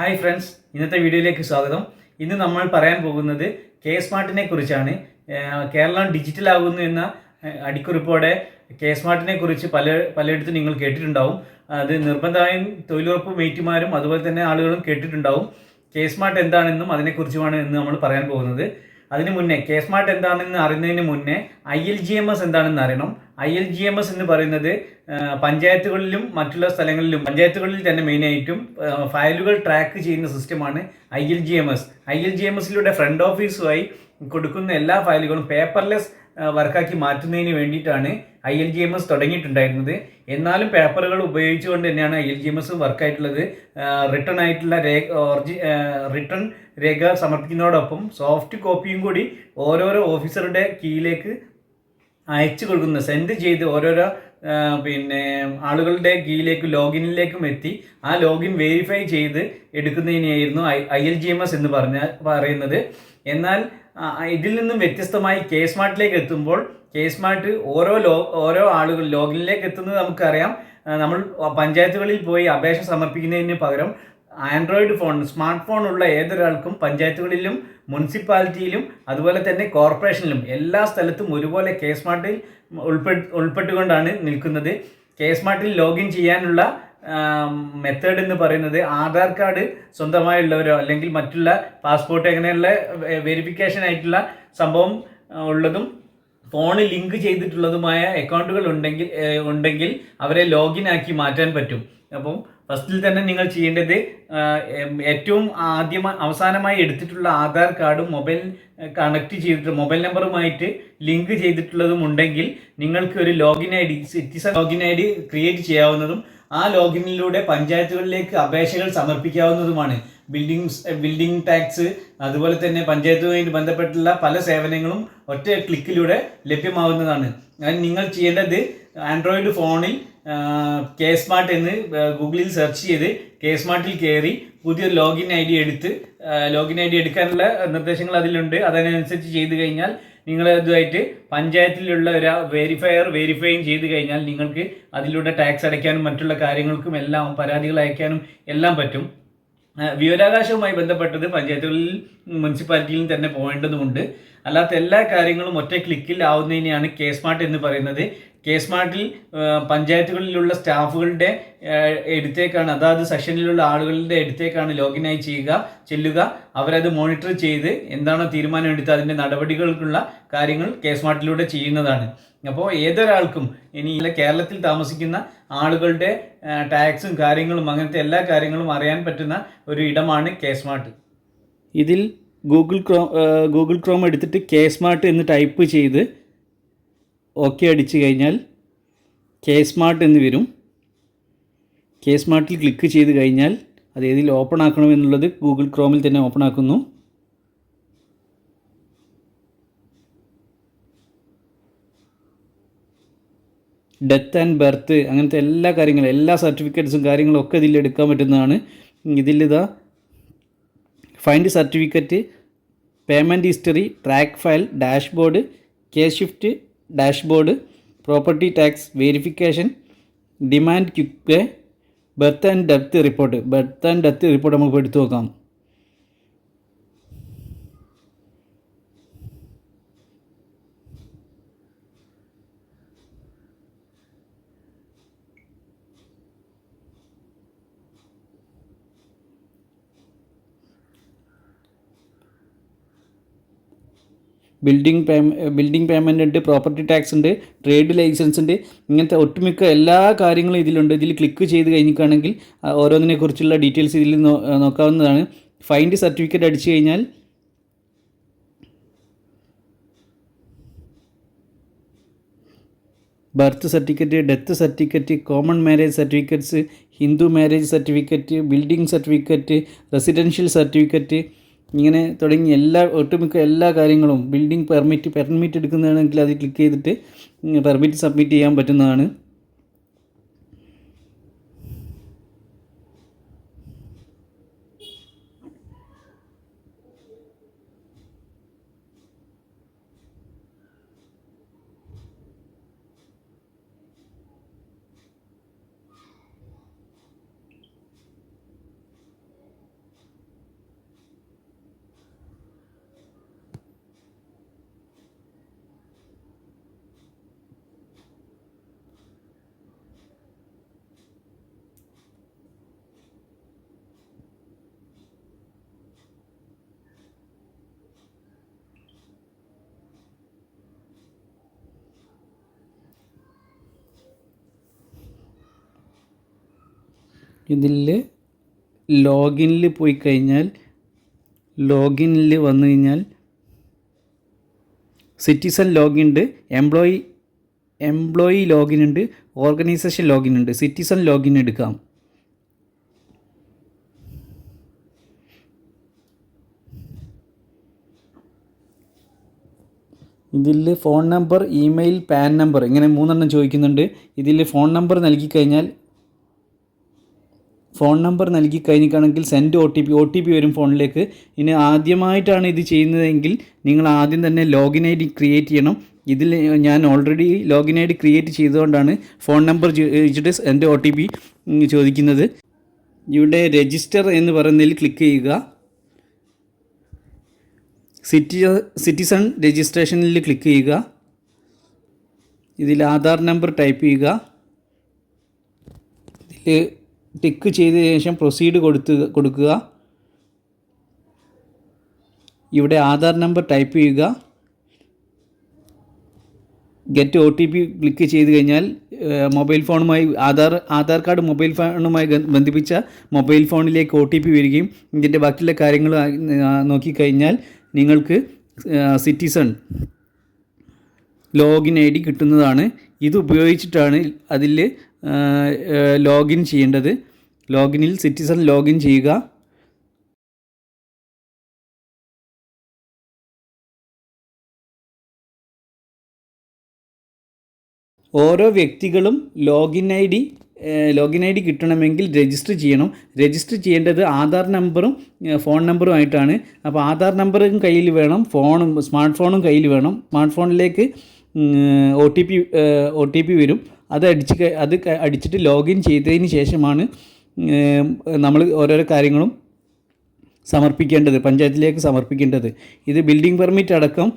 Hi friends, ഇന്നത്തെ വീഡിയോയിലേക്ക് സ്വാഗതം. ഇന്ന് നമ്മൾ പറയാൻ പോകുന്നത് കെ സ്മാർട്ടിനെ കുറിച്ചാണ്. കേരളം ഡിജിറ്റൽ ആകുന്നു എന്ന അടിക്കുറിപ്പോടെ കെ സ്മാർട്ടിനെ കുറിച്ച് പലയിടത്തും നിങ്ങൾ കേട്ടിട്ടുണ്ടാവും. അത് നിർബന്ധമായും തൊഴിലുറപ്പ് മേറ്റുമാരും അതുപോലെ തന്നെ ആളുകളും കേട്ടിട്ടുണ്ടാവും. കെ സ്മാർട്ട് എന്താണെന്നും അതിനെക്കുറിച്ചുമാണ് ഇന്ന് നമ്മൾ പറയാൻ പോകുന്നത്. അതിന് മുന്നേ കെ സ്മാർട്ട് എന്താണെന്ന് അറിയുന്നതിന് മുന്നേ ILGMS എന്താണെന്ന് അറിയണം. ILGMS എന്ന് പറയുന്നത് പഞ്ചായത്തുകളിലും മറ്റുള്ള സ്ഥലങ്ങളിലും പഞ്ചായത്തുകളിൽ തന്നെ മെയിനായിട്ടും ഫയലുകൾ ട്രാക്ക് ചെയ്യുന്ന സിസ്റ്റമാണ് ILGMS. ILGMSലൂടെ ഫ്രണ്ട് ഓഫീസുമായി കൊടുക്കുന്ന എല്ലാ ഫയലുകളും പേപ്പർലെസ് വർക്കാക്കി മാറ്റുന്നതിന് വേണ്ടിയിട്ടാണ് ILGMS തുടങ്ങിയിട്ടുണ്ടായിരുന്നത്. എന്നാലും പേപ്പറുകൾ ഉപയോഗിച്ചുകൊണ്ട് തന്നെയാണ് ILGMS വർക്കായിട്ടുള്ളത്. റിട്ടേൺ രേഖ സമർപ്പിക്കുന്നതോടൊപ്പം സോഫ്റ്റ് കോപ്പിയും കൂടി ഓരോരോ ഓഫീസറുടെ കീഴിലേക്ക് അയച്ചു കൊടുക്കുന്ന സെൻഡ് ചെയ്ത് ഓരോരോ ആളുകളുടെ കീഴിലേക്ക് ലോഗിനിലേക്കും എത്തി ആ ലോഗിൻ വെരിഫൈ ചെയ്ത് എടുക്കുന്നതിനെയായിരുന്നു ILGMS എന്ന് പറയുന്നത്. എന്നാൽ ഇതിൽ നിന്നും വ്യത്യസ്തമായി കെ സ്മാർട്ടിലേക്ക് എത്തുമ്പോൾ കെ സ്മാർട്ട് ഓരോ ആളുകൾ ലോഗിനിലേക്ക് എത്തുന്നത് നമുക്കറിയാം. നമ്മൾ പഞ്ചായത്തുകളിൽ പോയി അപേക്ഷ സമർപ്പിക്കുന്നതിന് പകരം ആൻഡ്രോയിഡ് ഫോൺ, സ്മാർട്ട് ഫോൺ ഉള്ള ഏതൊരാൾക്കും പഞ്ചായത്തുകളിലും മുനിസിപ്പാലിറ്റിയിലും അതുപോലെ തന്നെ കോർപ്പറേഷനിലും എല്ലാ സ്ഥലത്തും ഒരുപോലെ കെ സ്മാർട്ടിൽ ഉൾപ്പെട്ടുകൊണ്ടാണ് നിൽക്കുന്നത്. കെ സ്മാർട്ടിൽ ലോഗിൻ ചെയ്യാനുള്ള മെത്തേഡ് എന്ന് പറയുന്നത് ആധാർ കാർഡ് സ്വന്തമായുള്ളവരോ അല്ലെങ്കിൽ മറ്റുള്ള പാസ്പോർട്ട് അങ്ങനെയുള്ള വെരിഫിക്കേഷൻ ആയിട്ടുള്ള സംഭവം ഉള്ളതും ഫോണിൽ ലിങ്ക് ചെയ്തിട്ടുള്ളതുമായ അക്കൗണ്ടുകൾ ഉണ്ടെങ്കിൽ അവരെ ലോഗിൻ ആക്കി മാറ്റാൻ പറ്റും. അപ്പം ഫസ്റ്റിൽ തന്നെ നിങ്ങൾ ചെയ്യേണ്ടത് ഏറ്റവും അവസാനമായി എടുത്തിട്ടുള്ള ആധാർ കാർഡും മൊബൈൽ കണക്ട് ചെയ്തിട്ട് മൊബൈൽ നമ്പറുമായിട്ട് ലിങ്ക് ചെയ്തിട്ടുള്ളതും ഉണ്ടെങ്കിൽ നിങ്ങൾക്ക് ഒരു citizen login I D create ചെയ്യാവുന്നതും ആ ലോഗിനിലൂടെ പഞ്ചായത്തുകളിലേക്ക് അപേക്ഷകൾ സമർപ്പിക്കാവുന്നതുമാണ്. ബിൽഡിംഗ് ടാക്സ് അതുപോലെ തന്നെ പഞ്ചായത്തുമായിട്ട് ബന്ധപ്പെട്ടുള്ള പല സേവനങ്ങളും ഒറ്റ ക്ലിക്കിലൂടെ ലഭ്യമാവുന്നതാണ്. നിങ്ങൾ ചെയ്യേണ്ടത് ആൻഡ്രോയിഡ് ഫോണിൽ കെ സ്മാർട്ട് എന്ന് ഗൂഗിളിൽ സെർച്ച് ചെയ്ത് കെ സ്മാർട്ടിൽ കയറി പുതിയൊരു ലോഗിൻ ഐ ഡി എടുക്കാനുള്ള നിർദ്ദേശങ്ങൾ അതിലുണ്ട്. അതിനനുസരിച്ച് ചെയ്ത് കഴിഞ്ഞാൽ നിങ്ങൾ അതുമായിട്ട് പഞ്ചായത്തിലുള്ള ഒരു വെരിഫൈയും ചെയ്ത് കഴിഞ്ഞാൽ നിങ്ങൾക്ക് അതിലൂടെ ടാക്സ് അടയ്ക്കാനും മറ്റുള്ള കാര്യങ്ങൾക്കും എല്ലാം പരാതികൾ അയക്കാനും എല്ലാം പറ്റും. വിവരാവകാശവുമായി ബന്ധപ്പെട്ടത് പഞ്ചായത്തുകളിൽ മുനിസിപ്പാലിറ്റിയിലും തന്നെ പോകേണ്ടതുണ്ട്. അല്ലാത്ത എല്ലാ കാര്യങ്ങളും ഒറ്റ ക്ലിക്കിൽ ആവുന്നതിനെയാണ് കെ സ്മാർട്ട് എന്ന് പറയുന്നത്. കെ സ്മാർട്ടിൽ പഞ്ചായത്തുകളിലുള്ള സ്റ്റാഫുകളുടെ അടുത്തേക്കാണ്, അതാത് സെക്ഷനിലുള്ള ആളുകളുടെ അടുത്തേക്കാണ് ലോഗിനായി ചെല്ലുക. അവരത് മോണിറ്റർ ചെയ്ത് എന്താണോ തീരുമാനം എടുത്ത് അതിൻ്റെ നടപടികൾക്കുള്ള കാര്യങ്ങൾ കെ സ്മാർട്ടിലൂടെ ചെയ്യുന്നതാണ്. അപ്പോൾ ഏതൊരാൾക്കും ഇനി കേരളത്തിൽ താമസിക്കുന്ന ആളുകളുടെ ടാക്സും കാര്യങ്ങളും അങ്ങനത്തെ എല്ലാ കാര്യങ്ങളും അറിയാൻ പറ്റുന്ന ഒരു ഇടമാണ് കെ സ്മാർട്ട്. ഇതിൽ ഗൂഗിൾ ക്രോം എടുത്തിട്ട് കെ സ്മാർട്ട് എന്ന് ടൈപ്പ് ചെയ്ത് ഓക്കെ അടിച്ചു കഴിഞ്ഞാൽ കെ സ്മാർട്ട് എന്ന് വരും. കെ സ്മാർട്ടിൽ ക്ലിക്ക് ചെയ്ത് കഴിഞ്ഞാൽ അത് ഏതിൽ ഓപ്പൺ ആക്കണമെന്നുള്ളത് ഗൂഗിൾ ക്രോമിൽ തന്നെ ഓപ്പൺ ആക്കുന്നു. ഡെത്ത് ആൻഡ് ബർത്ത് അങ്ങനത്തെ എല്ലാ കാര്യങ്ങളും, എല്ലാ സർട്ടിഫിക്കറ്റ്സും കാര്യങ്ങളും ഒക്കെ ഇതിൽ എടുക്കാൻ പറ്റുന്നതാണ്. ഇതിലിതാ find certificate, payment history, track file, dashboard, case shift dashboard, property tax verification, demand quick pay, birth and death report നമുക്ക് എടുത്തു നോക്കാം. ബിൽഡിംഗ് പേയ്മെൻ്റ് ഉണ്ട്, പ്രോപ്പർട്ടി ടാക്സ് ഉണ്ട്, ട്രേഡ് ലൈസൻസ് ഉണ്ട്. ഇങ്ങനത്തെ ഒട്ടുമിക്ക എല്ലാ കാര്യങ്ങളും ഇതിലുണ്ട്. ഇതിൽ ക്ലിക്ക് ചെയ്ത് കഴിഞ്ഞിട്ടാണെങ്കിൽ ഓരോന്നിനെ കുറിച്ചുള്ള ഡീറ്റെയിൽസ് ഇതിൽ നോക്കാവുന്നതാണ്. ഫൈൻഡ് സർട്ടിഫിക്കറ്റ് അടിച്ചു കഴിഞ്ഞാൽ birth certificate, death certificate, common marriage certificates, Hindu marriage certificate, building certificate, residential certificate, ഇങ്ങനെ തുടങ്ങി ഒട്ടുമിക്ക എല്ലാ കാര്യങ്ങളും. ബിൽഡിംഗ് പെർമിറ്റ് എടുക്കുന്നതാണെങ്കിൽ അത് ക്ലിക്ക് ചെയ്തിട്ട് പെർമിറ്റ് സബ്മിറ്റ് ചെയ്യാൻ പറ്റുന്നതാണ്. ഇതിൽ ലോഗിനിൽ പോയി കഴിഞ്ഞാൽ ലോഗിനിൽ വന്നു കഴിഞ്ഞാൽ സിറ്റിസൺ ലോഗിൻ ഉണ്ട്, എംപ്ലോയി ലോഗിൻ ഉണ്ട്, ഓർഗനൈസേഷൻ ലോഗിൻ ഉണ്ട്. സിറ്റിസൺ ലോഗിൻ എടുക്കാം. ഇതിൽ phone number, email, PAN number ഇങ്ങനെ 3 ചോദിക്കുന്നുണ്ട്. ഇതിൽ ഫോൺ നമ്പർ നൽകിക്കഴിഞ്ഞിട്ടാണെങ്കിൽ സെൻഡ് ഒ ടി പി വരും ഫോണിലേക്ക്. ഇനി ആദ്യമായിട്ടാണ് ഇത് ചെയ്യുന്നതെങ്കിൽ നിങ്ങൾ ആദ്യം തന്നെ ലോഗിൻ ഐ ഡി ക്രിയേറ്റ് ചെയ്യണം. ഇതിൽ ഞാൻ already login I D create ചെയ്തുകൊണ്ടാണ് ഫോൺ നമ്പർ ചോദിച്ചിട്ട് എൻ്റെ ഒ ടി പി ചോദിക്കുന്നത്. ഇവിടെ രജിസ്റ്റർ എന്ന് പറയുന്നതിൽ ക്ലിക്ക് ചെയ്യുക. സിറ്റിസൺ രജിസ്ട്രേഷനിൽ ക്ലിക്ക് ചെയ്യുക. ഇതിൽ ആധാർ നമ്പർ ടൈപ്പ് ചെയ്യുക. ഇതിൽ ടിക്ക് ചെയ്ത ശേഷം പ്രൊസീഡ് കൊടുക്കുക. ഇവിടെ ആധാർ നമ്പർ ടൈപ്പ് ചെയ്യുക. Get O T P click ചെയ്ത് കഴിഞ്ഞാൽ മൊബൈൽ ഫോണുമായി ആധാർ കാർഡ് മൊബൈൽ ഫോണുമായി ബന്ധിപ്പിച്ച മൊബൈൽ ഫോണിലേക്ക് ഒ ടി പി വരികയും ഇതിൻ്റെ ബാക്കിയുള്ള കാര്യങ്ങൾ നോക്കിക്കഴിഞ്ഞാൽ നിങ്ങൾക്ക് സിറ്റിസൺ ലോഗിൻ ഐ ഡി കിട്ടുന്നതാണ്. ഇത് ഉപയോഗിച്ചിട്ടാണ് അതിൽ ലോഗിൻ ചെയ്യേണ്ടത്. ലോഗിനിൽ സിറ്റിസൺ ലോഗിൻ ചെയ്യുക. ഓരോ വ്യക്തികളും ലോഗിൻ ഐ ഡി കിട്ടണമെങ്കിൽ രജിസ്റ്റർ ചെയ്യണം. രജിസ്റ്റർ ചെയ്യേണ്ടത് ആധാർ നമ്പറും ഫോൺ നമ്പറുമായിട്ടാണ്. അപ്പോൾ ആധാർ നമ്പറും കയ്യിൽ വേണം, സ്മാർട്ട് ഫോണും കയ്യിൽ വേണം. സ്മാർട്ട് ഫോണിലേക്ക് ഒ ടി പി വരും. അത് അടിച്ചിട്ട് ലോഗിൻ ചെയ്തതിന് ശേഷമാണ് നമ്മൾ ഓരോരോ കാര്യങ്ങളും പഞ്ചായത്തിലേക്ക് സമർപ്പിക്കേണ്ടത്. ഇത് ബിൽഡിംഗ് പെർമിറ്റ് അടക്കം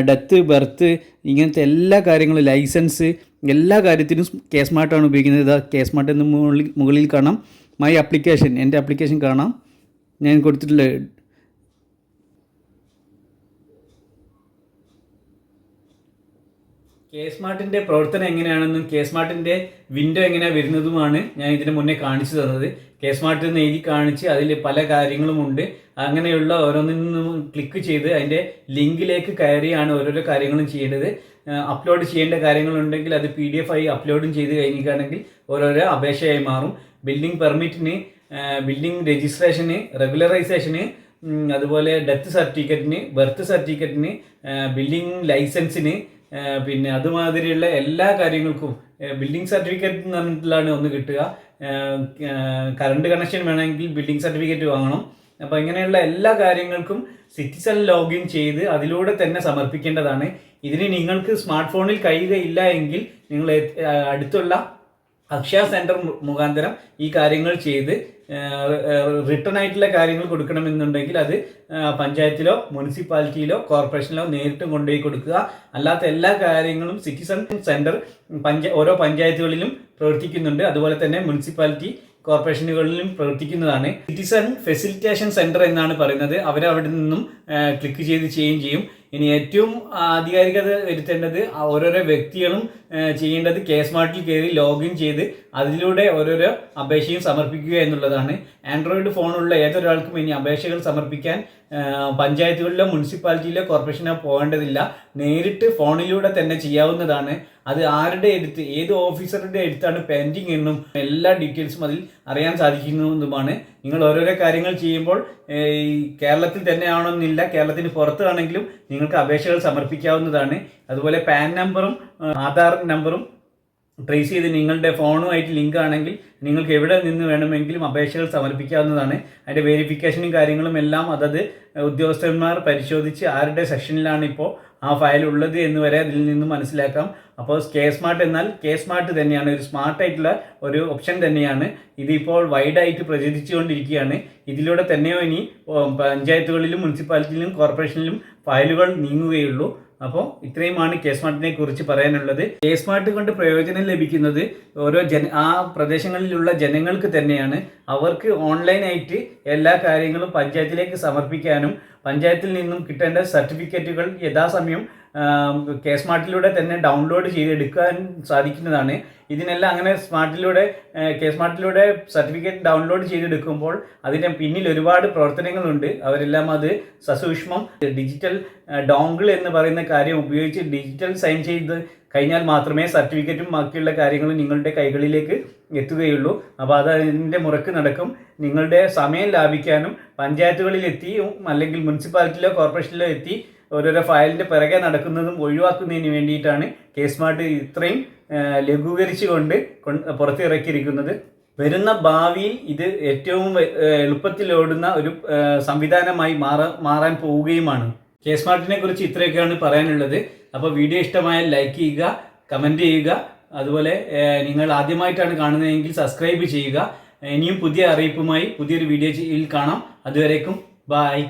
ഡെത്ത്, ബർത്ത് ഇങ്ങനത്തെ എല്ലാ കാര്യങ്ങളും, ലൈസൻസ്, എല്ലാ കാര്യത്തിനും കെ സ്മാർട്ടാണ് ഉപയോഗിക്കുന്നത്. ഇതാ കെ സ്മാർട്ട് എന്ന് മുകളിൽ കാണാം. മൈ ആപ്ലിക്കേഷൻ, എൻ്റെ ആപ്ലിക്കേഷൻ കാണാം. ഞാൻ കൊടുത്തിട്ടുള്ള കെ സ്മാർട്ടിൻ്റെ പ്രവർത്തനം എങ്ങനെയാണെന്നും കെ സ്മാർട്ടിൻ്റെ വിൻഡോ എങ്ങനെയാണ് വരുന്നതുമാണ് ഞാൻ ഇതിന് മുന്നേ കാണിച്ചു തന്നത്. കെ സ്മാർട്ട് എന്ന് എഴുതി കാണിച്ച് അതിൽ പല കാര്യങ്ങളുമുണ്ട്. അങ്ങനെയുള്ള ഓരോന്നിൽ നിന്നും ക്ലിക്ക് ചെയ്ത് അതിൻ്റെ ലിങ്കിലേക്ക് കയറിയാണ് ഓരോരോ കാര്യങ്ങളും ചെയ്യേണ്ടത്. അപ്ലോഡ് ചെയ്യേണ്ട കാര്യങ്ങളുണ്ടെങ്കിൽ അത് PDF ആയി അപ്ലോഡും ചെയ്ത് കഴിഞ്ഞിട്ടാണെങ്കിൽ ഓരോരോ അപേക്ഷയായി മാറും. ബിൽഡിംഗ് പെർമിറ്റിന്, ബിൽഡിംഗ് രജിസ്ട്രേഷന്, റെഗുലറൈസേഷന്, അതുപോലെ ഡെത്ത് സർട്ടിഫിക്കറ്റിന്, ബർത്ത് സർട്ടിഫിക്കറ്റിന്, ബിൽഡിംഗ് ലൈസൻസിന്, പിന്നെ അതുമാതിരിയുള്ള എല്ലാ കാര്യങ്ങൾക്കും ബിൽഡിംഗ് സർട്ടിഫിക്കറ്റ് എന്ന് പറഞ്ഞിട്ടുള്ളതാണ് ഒന്ന് കിട്ടുക. കറണ്ട് കണക്ഷൻ വേണമെങ്കിൽ ബിൽഡിംഗ് സർട്ടിഫിക്കറ്റ് വാങ്ങണം. അപ്പോൾ ഇങ്ങനെയുള്ള എല്ലാ കാര്യങ്ങൾക്കും സിറ്റിസൺ ലോഗിൻ ചെയ്ത് അതിലൂടെ തന്നെ സമർപ്പിക്കേണ്ടതാണ്. ഇതിന് നിങ്ങൾക്ക് സ്മാർട്ട് ഫോണിൽ കഴിയുകയില്ല എങ്കിൽ നിങ്ങൾ അടുത്തുള്ള അക്ഷയ സെൻറ്റർ മുഖാന്തരം ഈ കാര്യങ്ങൾ ചെയ്ത് റിട്ടേൺ ആയിട്ടുള്ള കാര്യങ്ങൾ കൊടുക്കണമെന്നുണ്ടെങ്കിൽ അത് പഞ്ചായത്തിലോ മുനിസിപ്പാലിറ്റിയിലോ കോർപ്പറേഷനിലോ നേരിട്ടും കൊണ്ടുപോയി കൊടുക്കുക. അല്ലാത്ത എല്ലാ കാര്യങ്ങളും സിറ്റിസൺ സെൻറ്റർ ഓരോ പഞ്ചായത്തുകളിലും പ്രവർത്തിക്കുന്നുണ്ട്. അതുപോലെ തന്നെ മുനിസിപ്പാലിറ്റി കോർപ്പറേഷനുകളിലും പ്രവർത്തിക്കുന്നതാണ്. സിറ്റിസൺ ഫെസിലിറ്റേഷൻ സെൻറ്റർ എന്നാണ് പറയുന്നത്. അവരവിടെ നിന്നും ക്ലിക്ക് ചെയ്ത് ചെയ്യുകയും ചെയ്യും. ഇനി ഏറ്റവും ആധികാരികത വരുത്തേണ്ടത് ഓരോരോ വ്യക്തികളും ചെയ്യേണ്ടത് കെ സ്മാർട്ടിൽ കയറി ലോഗിൻ ചെയ്ത് അതിലൂടെ ഓരോരോ അപേക്ഷയും സമർപ്പിക്കുക എന്നുള്ളതാണ്. ആൻഡ്രോയിഡ് ഫോണുള്ള ഏതൊരാൾക്കും ഇനി അപേക്ഷകൾ സമർപ്പിക്കാൻ പഞ്ചായത്തുകളിലോ മുനിസിപ്പാലിറ്റിയിലോ കോർപ്പറേഷനോ പോകേണ്ടതില്ല. നേരിട്ട് ഫോണിലൂടെ തന്നെ ചെയ്യാവുന്നതാണ്. അത് ആരുടെ അടുത്ത്, ഏത് ഓഫീസറുടെ അടുത്താണ് പെൻഡിങ് എന്നും എല്ലാ ഡീറ്റെയിൽസും അതിൽ അറിയാൻ സാധിക്കുന്നതുമാണ്. നിങ്ങൾ ഓരോരോ കാര്യങ്ങൾ ചെയ്യുമ്പോൾ കേരളത്തിൽ തന്നെ ആവണമെന്നില്ല, കേരളത്തിന് പുറത്താണെങ്കിലും നിങ്ങൾക്ക് അപേക്ഷകൾ സമർപ്പിക്കാവുന്നതാണ്. അതുപോലെ പാൻ നമ്പറും ആധാർ നമ്പറും ട്രേസ് ചെയ്ത് നിങ്ങളുടെ ഫോണുമായിട്ട് ലിങ്ക് ആണെങ്കിൽ നിങ്ങൾക്ക് എവിടെ നിന്ന് വേണമെങ്കിലും അപേക്ഷകൾ സമർപ്പിക്കാവുന്നതാണ്. അതിൻ്റെ വെരിഫിക്കേഷനും കാര്യങ്ങളും എല്ലാം അതത് ഉദ്യോഗസ്ഥന്മാർ പരിശോധിച്ച് ആരുടെ സെക്ഷനിലാണ് ഇപ്പോൾ ആ ഫയൽ ഉള്ളത് എന്ന് വരെ അതിൽ നിന്ന് മനസ്സിലാക്കാം. അപ്പോൾ കെ സ്മാർട്ട് എന്നാൽ കെ സ്മാർട്ട് തന്നെയാണ്, ഒരു സ്മാർട്ടായിട്ടുള്ള ഒരു ഓപ്ഷൻ തന്നെയാണ്. ഇതിപ്പോൾ വൈഡായിട്ട് പ്രചരിച്ചുകൊണ്ടിരിക്കുകയാണ്. ഇതിലൂടെ തന്നെയോ ഇനി പഞ്ചായത്തുകളിലും മുനിസിപ്പാലിറ്റിയിലും കോർപ്പറേഷനിലും ഫയലുകൾ നീങ്ങുകയുള്ളൂ. അപ്പോൾ ഇത്രയുമാണ് കെ സ്മാർട്ടിനെ കുറിച്ച് പറയാനുള്ളത്. കെ സ്മാർട്ട് കൊണ്ട് പ്രയോജനം ലഭിക്കുന്നത് ഓരോ ആ പ്രദേശങ്ങളിലുള്ള ജനങ്ങൾക്ക് തന്നെയാണ്. അവർക്ക് ഓൺലൈനായിട്ട് എല്ലാ കാര്യങ്ങളും പഞ്ചായത്തിലേക്ക് സമർപ്പിക്കാനും പഞ്ചായത്തിൽ നിന്നും കിട്ടേണ്ട സർട്ടിഫിക്കറ്റുകൾ യഥാസമയം കെ സ്മാർട്ടിലൂടെ തന്നെ ഡൗൺലോഡ് ചെയ്തെടുക്കാൻ സാധിക്കുന്നതാണ്. ഇതിനെല്ലാം അങ്ങനെ കെ സ്മാർട്ടിലൂടെ സർട്ടിഫിക്കറ്റ് ഡൗൺലോഡ് ചെയ്തെടുക്കുമ്പോൾ അതിൻ്റെ പിന്നിൽ ഒരുപാട് പ്രവർത്തനങ്ങളുണ്ട്. അവരെല്ലാം അത് സസൂക്ഷ്മം ഡിജിറ്റൽ ഡോങ്കിൾ എന്ന് പറയുന്ന കാര്യം ഉപയോഗിച്ച് ഡിജിറ്റൽ സൈൻ ചെയ്ത് കഴിഞ്ഞാൽ മാത്രമേ സർട്ടിഫിക്കറ്റും ബാക്കിയുള്ള കാര്യങ്ങളും നിങ്ങളുടെ കൈകളിലേക്ക് എത്തുകയുള്ളൂ. അപ്പോൾ അത് അതിൻ്റെ മുറക്ക് നടക്കും. നിങ്ങളുടെ സമയം ലാഭിക്കാനും പഞ്ചായത്തുകളിലെത്തിയും അല്ലെങ്കിൽ മുനിസിപ്പാലിറ്റിയിലോ കോർപ്പറേഷനിലോ എത്തി ഓരോരോ ഫയലിൻ്റെ പിറകെ നടക്കുന്നതും ഒഴിവാക്കുന്നതിന് വേണ്ടിയിട്ടാണ് കെ സ്മാർട്ട് ഇത്രയും ലഘൂകരിച്ചുകൊണ്ട് പുറത്തിറക്കിയിരിക്കുന്നത്. വരുന്ന ഭാവിയിൽ ഇത് ഏറ്റവും എളുപ്പത്തിൽ ഓടുന്ന ഒരു സംവിധാനമായി മാറാൻ പോവുകയുമാണ്. കെ സ്മാർട്ടിനെ കുറിച്ച് ഇത്രയൊക്കെയാണ് പറയാനുള്ളത്. അപ്പോൾ വീഡിയോ ഇഷ്ടമായാൽ ലൈക്ക് ചെയ്യുക, കമൻറ്റ് ചെയ്യുക. അതുപോലെ നിങ്ങൾ ആദ്യമായിട്ടാണ് കാണുന്നതെങ്കിൽ സബ്സ്ക്രൈബ് ചെയ്യുക. ഇനിയും പുതിയ അറിയിപ്പുമായി പുതിയൊരു വീഡിയോയിൽ കാണാം. അതുവരേക്കും ബൈ.